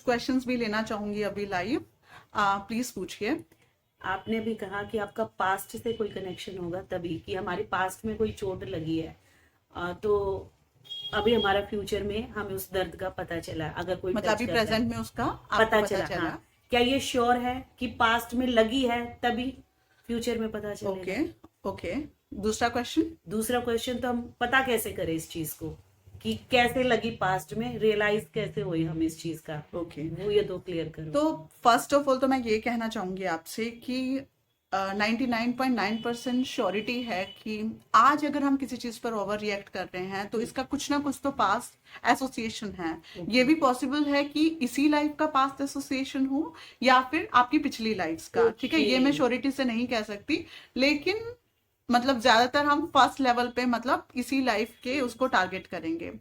Questions भी लेना चाहूंगी अभी लाइव। प्लीज पूछिए। आपने भी कहा कि आपका पास्ट से कोई कनेक्शन होगा तभी, कि हमारे पास्ट में कोई चोट लगी है, तो अभी हमारा फ्यूचर में हमें उस दर्द का पता चला, अगर कोई मतलब टच अभी करता है प्रेजेंट में उसका आपको पता पता चला। हाँ, चला। क्या ये श्योर है कि पास्ट में लगी है तभी फ्यूचर में पता ओके। चलेगा? ओके। दूसरा क्वेश्चन। दूसरा क्वेश्चन, तो हम पता कैसे करें इस चीज को, कि कैसे लगी पास्ट में, रियलाइज कैसे हुई हम इस चीज का, ओके। वो ये दो क्लियर करो। तो फर्स्ट ऑफ ऑल तो मैं ये कहना चाहूंगी आपसे कि 99.9% श्योरिटी है कि आज अगर हम किसी चीज पर ओवर रिएक्ट कर रहे हैं तो इसका कुछ ना कुछ तो पास्ट एसोसिएशन है। ये भी पॉसिबल है कि इसी लाइफ का पास्ट एसोसिएशन हो या फिर आपकी पिछली लाइफ का। ठीक है, ये मैं श्योरिटी से नहीं कह सकती, लेकिन मतलब ज्यादातर हम फर्स्ट लेवल पे मतलब इसी लाइफ के उसको टारगेट करेंगे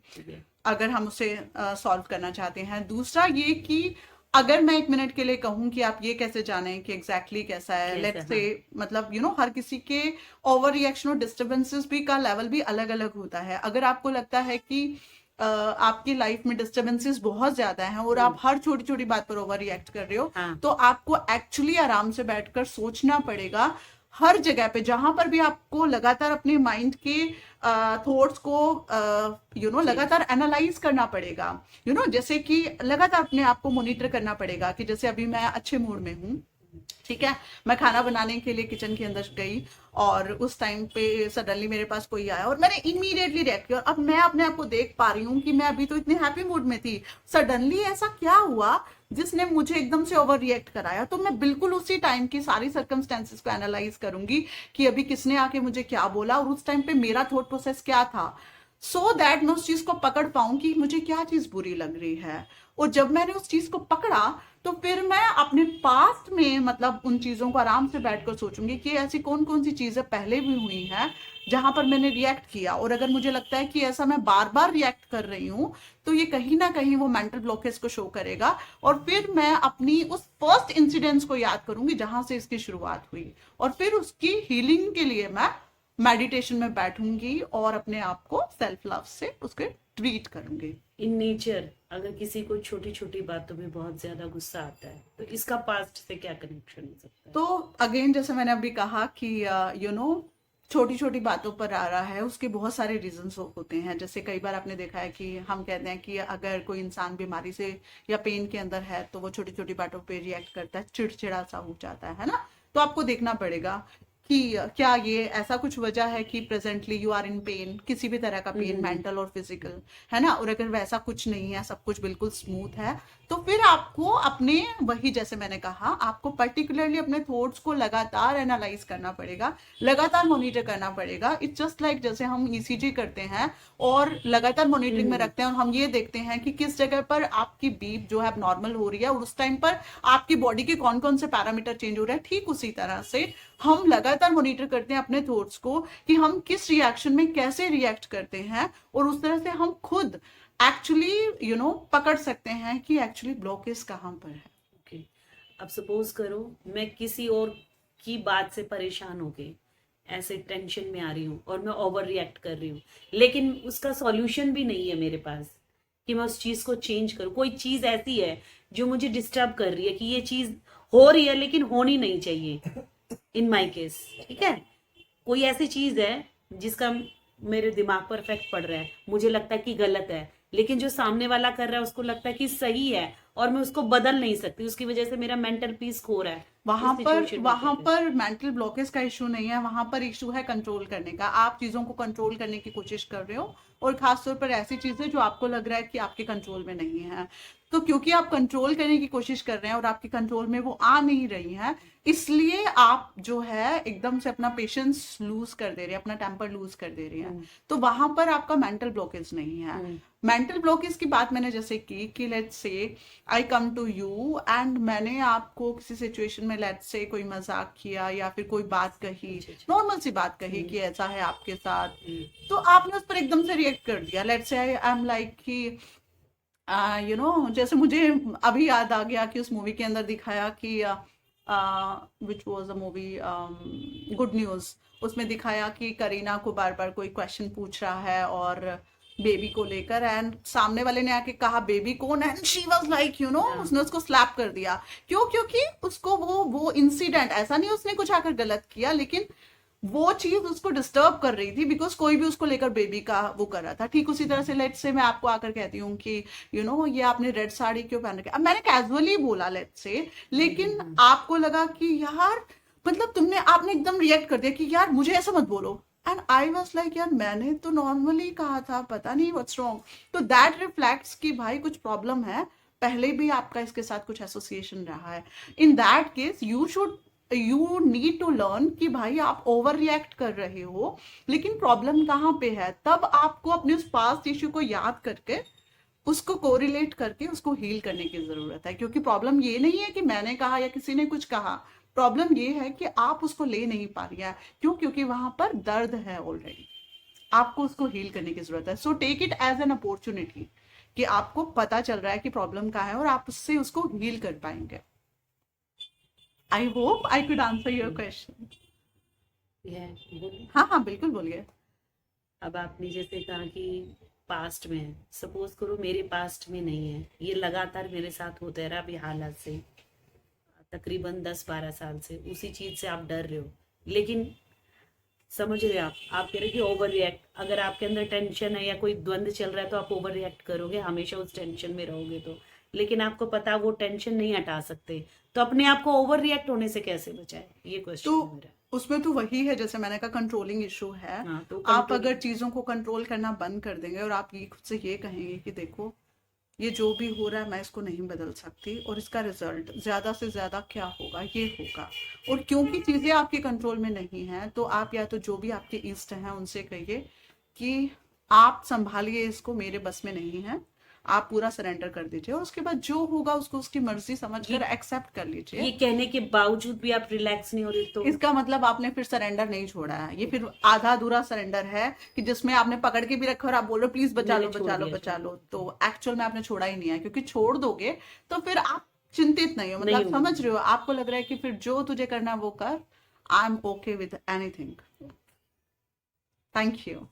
अगर हम उसे सॉल्व करना चाहते हैं। दूसरा ये कि अगर मैं 1 मिनट के लिए कहूं कि आप ये कैसे जानें कि एग्जैक्टली कैसा है, कैसे? लेट्स से हाँ, मतलब हर किसी के ओवर रिएक्शन और डिस्टर्बेंसेस भी का लेवल भी अलग अलग होता है। अगर आपको लगता है कि आपकी लाइफ में डिस्टर्बेंसेस बहुत ज्यादा हैं और आप हर छोटी छोटी बात पर ओवर रिएक्ट कर रहे हो, हाँ, तो आपको एक्चुअली आराम से बैठकर सोचना पड़ेगा। हर जगह पे जहां पर भी आपको लगातार अपने माइंड के थॉट्स को लगातार एनालाइज करना पड़ेगा। जैसे कि लगातार अपने आप को मॉनिटर करना पड़ेगा कि जैसे अभी मैं अच्छे मूड में हूँ, ठीक है, मैं खाना बनाने के लिए किचन के अंदर गई और उस टाइम पे सडनली मेरे पास कोई आया और मैंने इमीडिएटली रिएक्ट किया। और अब मैं अपने आप को देख पा रही हूँ कि मैं अभी तो इतने हैप्पी मूड में थी, सडनली ऐसा क्या हुआ जिसने मुझे एकदम से ओवर रिएक्ट कराया। तो मैं बिल्कुल उसी टाइम की सारी सर्कमस्टेंसेस को एनालाइज करूंगी कि अभी किसने आके मुझे क्या बोला और उस टाइम पे मेरा थॉट प्रोसेस क्या था, सो दैट मैं उस चीज को पकड़ पाऊं कि मुझे क्या चीज बुरी लग रही है। और जब मैंने उस चीज को पकड़ा तो फिर मैं अपने पास्ट में मतलब उन चीजों को आराम से बैठकर सोचूंगी कि ऐसी कौन कौन सी चीजें पहले भी हुई हैं जहां पर मैंने रिएक्ट किया। और अगर मुझे लगता है कि ऐसा मैं बार बार रिएक्ट कर रही हूँ तो ये कहीं ना कहीं वो मेंटल ब्लॉकेज को शो करेगा। और फिर मैं अपनी उस फर्स्ट इंसिडेंट्स को याद करूंगी जहां से इसकी शुरुआत हुई, और फिर उसकी हीलिंग के लिए मैं मेडिटेशन में बैठूंगी और अपने आप को सेल्फ लव से उसके ट्रीट करूंगी। इन नेचर अगर किसी को छोटी छोटी बातों में बहुत ज्यादा गुस्सा आता है, तो इसका पास्ट से क्या कनेक्शन हो सकता है? तो अगेन जैसे मैंने अभी कहा कि छोटी छोटी बातों पर आ रहा है, उसके बहुत सारे रीजंस होते हैं। जैसे कई बार आपने देखा है कि हम कहते हैं कि अगर कोई इंसान बीमारी से या पेन के अंदर है तो वो छोटी छोटी बातों पे रिएक्ट करता है, चिड़चिड़ा सा हो जाता है ना। तो आपको देखना पड़ेगा कि क्या ये ऐसा कुछ वजह है कि presently you are in pain, किसी भी तरह का पेन, मेंटल और फिजिकल, है ना। और अगर वैसा कुछ नहीं है, सब कुछ बिल्कुल स्मूथ है, तो फिर आपको अपने वही जैसे मैंने कहा आपको पर्टिकुलरली अपने थॉट्स को लगातार एनालाइज करना पड़ेगा, लगातार मॉनिटर करना पड़ेगा। इट्स जस्ट लाइक जैसे हम ईसीजी करते हैं और लगातार मॉनिटरिंग में रखते हैं और हम ये देखते हैं कि किस जगह पर आपकी बीप जो है नॉर्मल हो रही है और उस टाइम पर आपकी बॉडी के कौन कौन से पैरामीटर चेंज हो रहे हैं। ठीक उसी तरह से हम लगातार मॉनिटर करते हैं अपने थॉट्स को कि हम किस रिएक्शन में कैसे रिएक्ट करते हैं, और उस तरह से हम खुद एक्चुअली पकड़ सकते हैं कि एक्चुअली ब्लॉकेज कहाँ पर है। ओके, अब सपोज करो मैं किसी और की बात से परेशान हो गई, ऐसे टेंशन में आ रही हूँ और मैं ओवर रिएक्ट कर रही हूँ, लेकिन उसका सॉल्यूशन भी नहीं है मेरे पास कि मैं उस चीज को चेंज करूँ। कोई चीज ऐसी है जो मुझे डिस्टर्ब कर रही है कि ये चीज हो रही है लेकिन होनी नहीं चाहिए, इन माई केस, ठीक है। कोई ऐसी चीज है जिसका मेरे दिमाग पर इफेक्ट पड़ रहा है, मुझे लगता है कि गलत है, लेकिन जो सामने वाला कर रहा है उसको लगता है कि सही है, और मैं उसको बदल नहीं सकती, उसकी वजह से मेरा मेंटल पीस खो रहा है। वहां इस पर सिचुएशन में क्या वहां करें? पर मेंटल ब्लॉकेज का इशू नहीं है, वहां पर इशू है कंट्रोल करने का। आप चीजों को कंट्रोल करने की कोशिश कर रहे हो, और खासतौर पर ऐसी चीजें जो आपको लग रहा है कि आपके कंट्रोल में नहीं है। तो क्योंकि आप कंट्रोल करने की कोशिश कर रहे हैं और आपके कंट्रोल में वो आ नहीं रही हैं, इसलिए आप जो है एकदम से अपना पेशेंस लूज कर दे रहे हैं, अपना टेम्पर लूज कर दे रहे हैं। तो वहां पर आपका मेंटल ब्लॉकेज नहीं है। मेंटल ब्लॉकेज की बात मैंने जैसे की कि let's say I come to you and मैंने आपको किसी सिचुएशन में लेट्स से कोई मजाक किया या फिर कोई बात कही, अच्छा, अच्छा। नॉर्मल सी बात कही कि ऐसा है आपके साथ, तो आपने उस पर एकदम से रिएक्ट कर दिया। Let's say I am like कि जैसे मुझे अभी याद आ गया कि उस मूवी के अंदर दिखाया कि which was a movie good news, उसमें दिखाया कि करीना को बार बार कोई क्वेश्चन पूछ रहा है और बेबी को लेकर, एंड सामने वाले ने आके कहा बेबी कौन, and she was like you know, उसने उसको स्लैप कर दिया। क्यों? क्योंकि उसको वो इंसिडेंट, ऐसा नहीं उसने कुछ आकर गलत किया, लेकिन वो चीज उसको डिस्टर्ब कर रही थी, बिकॉज कोई भी उसको लेकर बेबी का वो कर रहा था। ठीक उसी तरह से लेट्स से मैं आपको आकर कहती हूँ कि यू नो ये आपने रेड साड़ी क्यों पहन रखी, अब मैंने कैजुअली बोला लेट्स से, लेकिन आपको लगा कि यार मतलब आपने एकदम रिएक्ट कर दिया कि यार मुझे ऐसा मत बोलो, एंड आई वॉज लाइक यार मैंने तो नॉर्मली कहा था, पता नहीं व्हाट्स रॉन्ग। तो दैट रिफ्लेक्ट्स कि भाई कुछ प्रॉब्लम है, पहले भी आपका इसके साथ कुछ एसोसिएशन रहा है। In that case you need to learn कि भाई आप ओवर रिएक्ट कर रहे हो, लेकिन प्रॉब्लम कहाँ पे है। तब आपको अपने उस पास्ट इश्यू को याद करके उसको कोरिलेट करके उसको हील करने की जरूरत है, क्योंकि प्रॉब्लम ये नहीं है कि मैंने कहा या किसी ने कुछ कहा, प्रॉब्लम ये है कि आप उसको ले नहीं पा रही हैं। क्यों? क्योंकि वहां पर दर्द है ऑलरेडी, आपको उसको हील करने की जरूरत है। So take it as an opportunity कि आपको पता चल रहा है कि प्रॉब्लम क्या है और आप उससे उसको हील कर पाएंगे। I hope I could answer your question. बोलिए। हाँ हाँ बिल्कुल बोलिए। अब आपने जैसे कहा कि पास्ट में है, सपोज करो मेरे पास्ट में नहीं है, ये लगातार मेरे साथ होता रहा अभी हालात से तकरीबन 10-12 साल से, उसी चीज से आप डर रहे हो, लेकिन समझ रहे हो आप कह रहे हो कि ओवर रिएक्ट, अगर आपके अंदर टेंशन है या कोई द्वंद चल रहा है तो आप ओवर रिएक्ट करोगे, हमेशा उस टेंशन में रहोगे। तो लेकिन आपको पता वो टेंशन नहीं हटा सकते, तो अपने आप को ओवर रिएक्ट होने से कैसे बचाए, ये क्वेश्चन तो है मेरा। उसमें तो वही है, जैसे मैंने कहा कंट्रोलिंग इशू है। हाँ, तो आप कंट्रोल। अगर चीजों को कंट्रोल करना बंद कर देंगे और आप ये खुद से ये कहेंगे कि देखो ये जो भी हो रहा है मैं इसको नहीं बदल सकती, और इसका रिजल्ट ज्यादा से ज्यादा क्या होगा ये होगा, और क्योंकि चीजें आपके कंट्रोल में नहीं है, तो आप या तो जो भी आपके इष्ट हैं उनसे कहिए कि आप संभालिए इसको, मेरे बस में नहीं है, आप पूरा सरेंडर कर दीजिए, और उसके बाद जो होगा उसको उसकी मर्जी समझकर एक्सेप्ट कर ये लीजिए। कहने के बावजूद भी आप रिलैक्स नहीं हो रहे तो इसका मतलब आपने फिर सरेंडर नहीं छोड़ा है, ये फिर आधा अधूरा सरेंडर है कि जिसमें आपने पकड़ के भी रखा और आप बोल रहे हो प्लीज बचा लो मैंने छोड़ बचा लो दिया बचा शायद। लो, तो एक्चुअल में आपने छोड़ा ही नहीं है, क्योंकि छोड़ दोगे तो फिर आप चिंतित नहीं हो, नहीं मतलब हूँ। समझ रहे हो, आपको लग रहा है कि फिर जो तुझे करना है वो कर, I am okay with anything. Thank you.